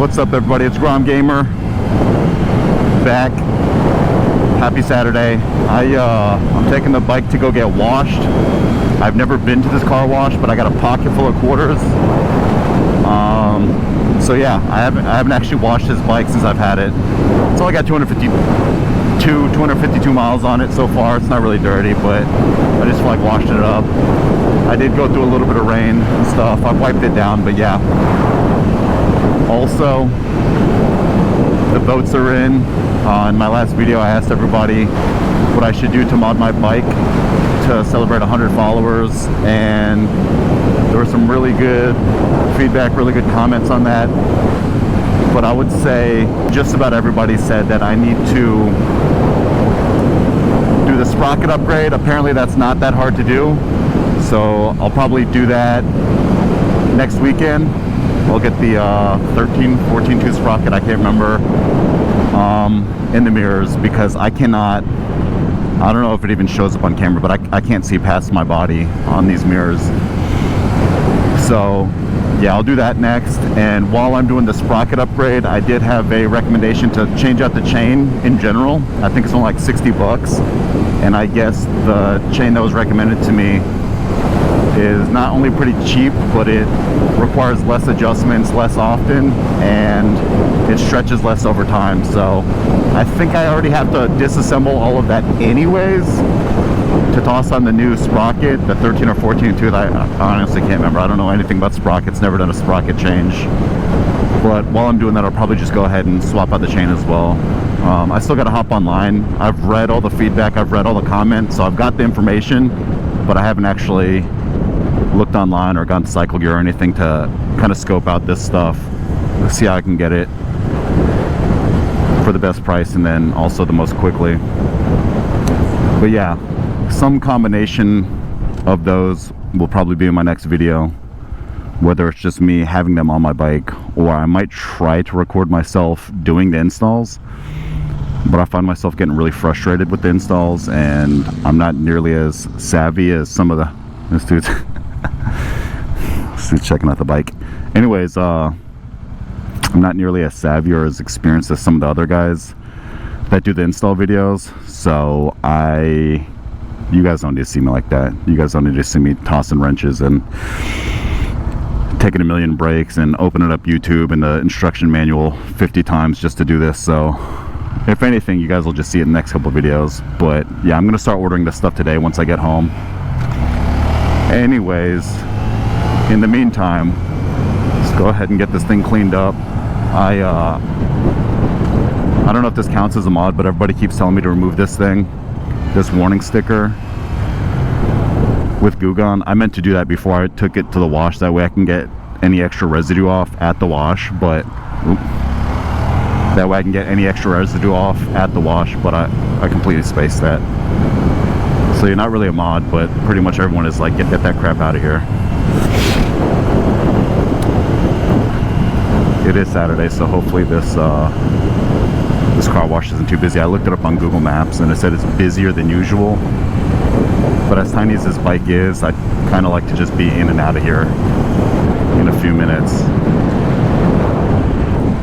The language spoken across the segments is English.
What's up, everybody? It's Grom Gamer back. Happy Saturday. I'm taking the bike to go get washed. I've never been to this car wash, but I got a pocket full of quarters. So yeah, I haven't actually washed this bike since I've had it. It's only got 252 miles on it so far. It's not really dirty, but I just feel like washing it up. I did go through a little bit of rain and stuff. I've wiped it down, but yeah. Also, the boats are in. In my last video, I asked everybody what I should do to mod my bike to celebrate 100 followers, and there was some really good feedback, really good comments on that. But I would say just about everybody said that I need to do the sprocket upgrade. Apparently that's not that hard to do, so I'll probably do that next weekend. We'll get the 14.2 sprocket, I can't remember, in the mirrors, because I don't know if it even shows up on camera, but I can't see past my body on these mirrors. So yeah, I'll do that next. And while I'm doing the sprocket upgrade, I did have a recommendation to change out the chain in general. I think it's only like 60 bucks. And I guess the chain that was recommended to me is not only pretty cheap, but it requires less adjustments less often, and it stretches less over time. So I think I already have to disassemble all of that anyways to toss on the new sprocket, the 13 or 14.2. I honestly can't remember. I don't know anything about sprockets, never done a sprocket change. But while I'm doing that, I'll probably just go ahead and swap out the chain as well. I still got to hop online. I've read all the feedback, I've read all the comments, so I've got the information, but I haven't actually looked online or gone to Cycle Gear or anything to kind of scope out this stuff, see how I can get it for the best price and then also the most quickly. But yeah, some combination of those will probably be in my next video, whether it's just me having them on my bike, or I might try to record myself doing the installs. But I find myself getting really frustrated with the installs, and I'm not nearly as savvy as some of this dude's checking out the bike. Anyways, I'm not nearly as savvy or as experienced as some of the other guys that do the install videos. So you guys don't need to see me like that. You guys don't need to see me tossing wrenches and taking a million breaks and opening up YouTube and the instruction manual 50 times just to do this. So if anything, you guys will just see it in the next couple of videos. But yeah, I'm gonna start ordering this stuff today once I get home. Anyways, in the meantime, let's go ahead and get this thing cleaned up. I don't know if this counts as a mod, but everybody keeps telling me to remove this thing, this warning sticker with Goo Gone. I meant to do that before I took it to the wash, that way I can get any extra residue off at the wash, but that way I can get any extra residue off at the wash, but I completely spaced that. So you're not really a mod, but pretty much everyone is like, get that crap out of here. It is Saturday, so hopefully this car wash isn't too busy. I looked it up on Google Maps and it said it's busier than usual. But as tiny as this bike is, I kind of like to just be in and out of here in a few minutes.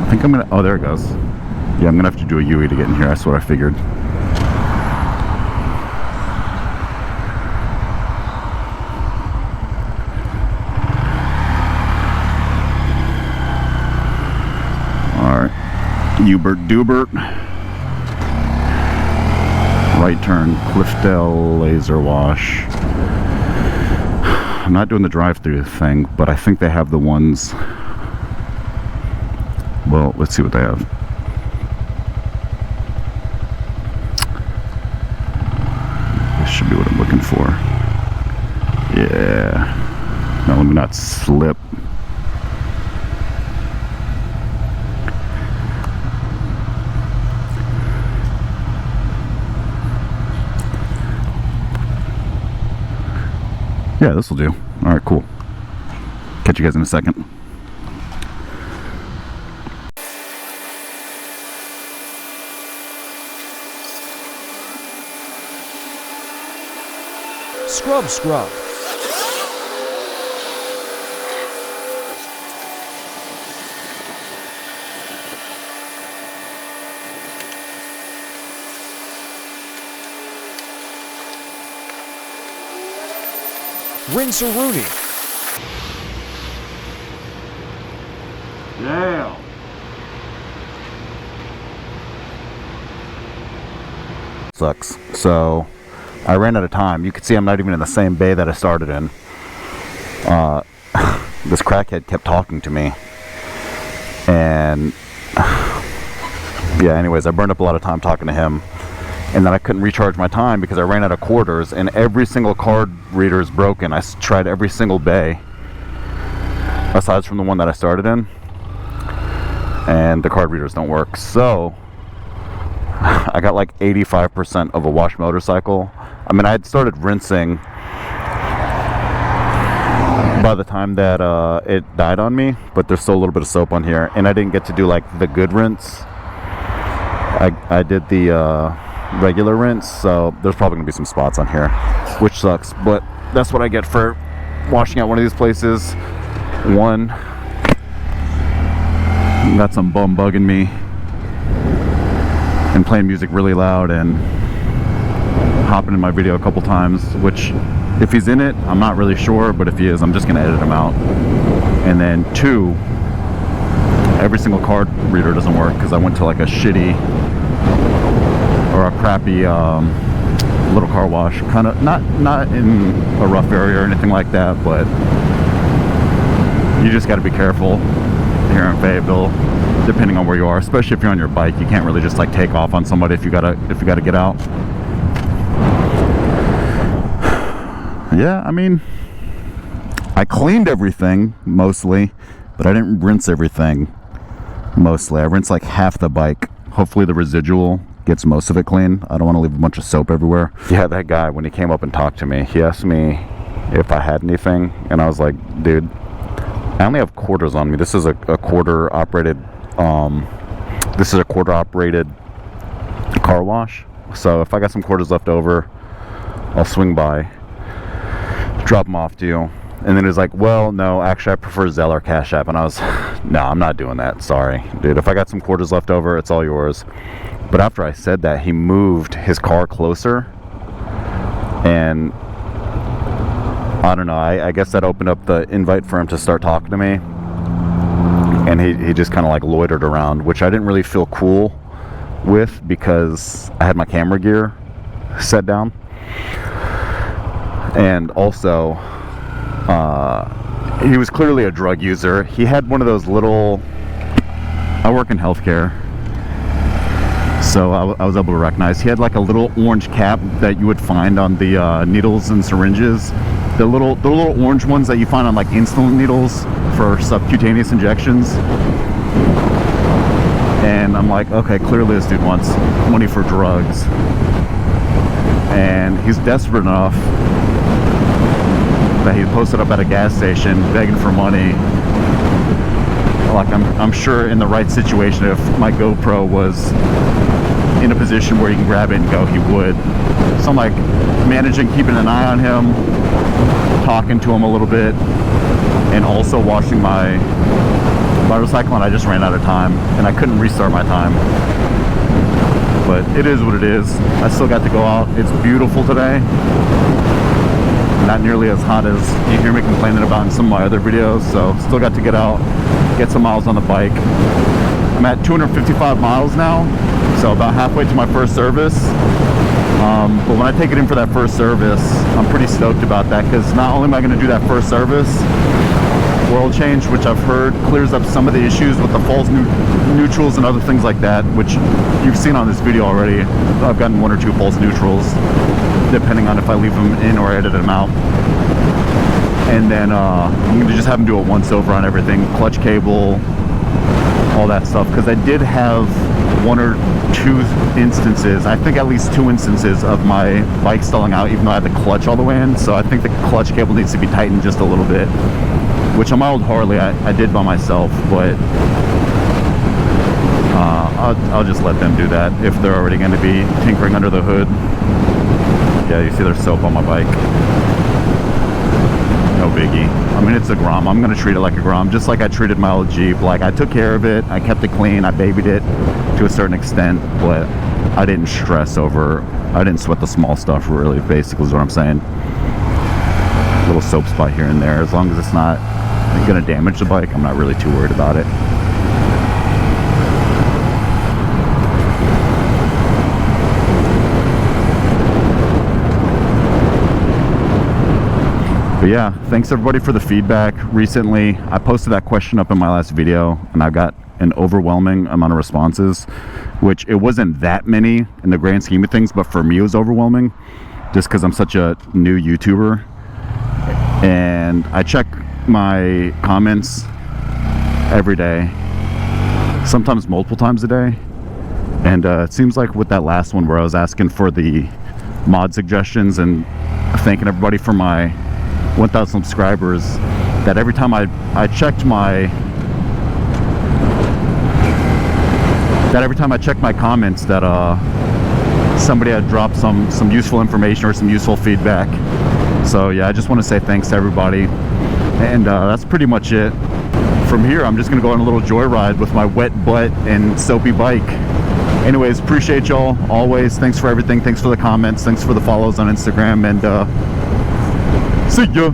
I think I'm gonna, oh, there it goes. Yeah, I'm gonna have to do a UE to get in here. That's what I figured. Hubert Dubert, right turn, Cliffdale laser wash. I'm not doing the drive-through thing, but I think they have the ones. Well, let's see what they have. This should be what I'm looking for. Yeah. Now let me not slip. Yeah, this will do. All right, cool. Catch you guys in a second. Scrub. Rinse-a-Rooney. Yeah. Sucks. So I ran out of time. You can see I'm not even in the same bay that I started in. This crackhead kept talking to me, and yeah, anyways, I burned up a lot of time talking to him, and then I couldn't recharge my time because I ran out of quarters, and every single card reader is broken. I tried every single bay aside from the one that I started in, and the card readers don't work. So I got like 85% of a wash motorcycle. I mean, I had started rinsing by the time that it died on me, but there's still a little bit of soap on here, and I didn't get to do like the good rinse. I did the regular rinse, so there's probably gonna be some spots on here, which sucks, but that's what I get for washing out one of these places. One, got some bum bugging me and playing music really loud and hopping in my video a couple times, which if he's in it, I'm not really sure, but if he is, I'm just gonna edit him out. And then two, every single card reader doesn't work because I went to like a shitty or a crappy little car wash, kind of not in a rough area or anything like that, but you just got to be careful here in Fayetteville, depending on where you are, especially if you're on your bike. You can't really just like take off on somebody if you gotta get out. Yeah, I mean, I cleaned everything mostly, but I didn't rinse everything mostly. I rinsed like half the bike. Hopefully the residual gets most of it clean. I don't want to leave a bunch of soap everywhere. Yeah, that guy, when he came up and talked to me, he asked me if I had anything, and I was like, dude, I only have quarters on me. This is a quarter operated car wash. So if I got some quarters left over, I'll swing by, drop them off to you. And then he's like, well, no, actually I prefer Zelle or Cash App. And I was, no, I'm not doing that. Sorry, dude. If I got some quarters left over, it's all yours. But after I said that, he moved his car closer, and I don't know, I guess that opened up the invite for him to start talking to me, and he just kind of like loitered around, which I didn't really feel cool with because I had my camera gear set down. And also he was clearly a drug user. He had one of those little, I work in healthcare, so I was able to recognize, he had like a little orange cap that you would find on the needles and syringes, the little orange ones that you find on like insulin needles for subcutaneous injections. And I'm like, okay, clearly this dude wants money for drugs, and he's desperate enough that he posted up at a gas station begging for money. Like, I'm sure in the right situation, if my GoPro was in a position where he can grab it and go, he would. So I'm like managing, keeping an eye on him, talking to him a little bit, and also washing my motorcycle, and I just ran out of time and I couldn't restart my time. But it is what it is. I still got to go out. It's beautiful today. Not nearly as hot as you hear me complaining about in some of my other videos, so still got to get out, get some miles on the bike. I'm at 255 miles now, so about halfway to my first service. But when I take it in for that first service, I'm pretty stoked about that, because not only am I going to do that first service, oil change, which I've heard clears up some of the issues with the false neutrals and other things like that, which you've seen on this video already. I've gotten 1 or 2 false neutrals, depending on if I leave them in or edit them out. And then I'm going to just have them do a once over on everything, clutch cable, all that stuff, because I did have 1 or 2 instances, I think at least 2 instances of my bike stalling out even though I had the clutch all the way in. So I think the clutch cable needs to be tightened just a little bit, which on my old Harley I did by myself, but I'll just let them do that if they're already going to be tinkering under the hood. Yeah, you see there's soap on my bike. No biggie. I mean, it's a Grom. I'm going to treat it like a Grom, just like I treated my old Jeep. Like, I took care of it, I kept it clean, I babied it to a certain extent, but I didn't stress over, I didn't sweat the small stuff, really, basically is what I'm saying. little soap spot here and there. As long as it's not gonna damage the bike, I'm not really too worried about it. But yeah, thanks everybody for the feedback. Recently, I posted that question up in my last video, and I got an overwhelming amount of responses, which it wasn't that many in the grand scheme of things, but for me it was overwhelming, just because I'm such a new YouTuber. And I check my comments every day, sometimes multiple times a day. And it seems like with that last one where I was asking for the mod suggestions and thanking everybody for my 1,000 subscribers, that every time I checked my comments, that somebody had dropped some useful information or some useful feedback. So yeah, I just want to say thanks to everybody, and that's pretty much it. From here, I'm just gonna go on a little joyride with my wet butt and soapy bike. Anyways, appreciate y'all always. Thanks for everything. Thanks for the comments. Thanks for the follows on Instagram, and see ya.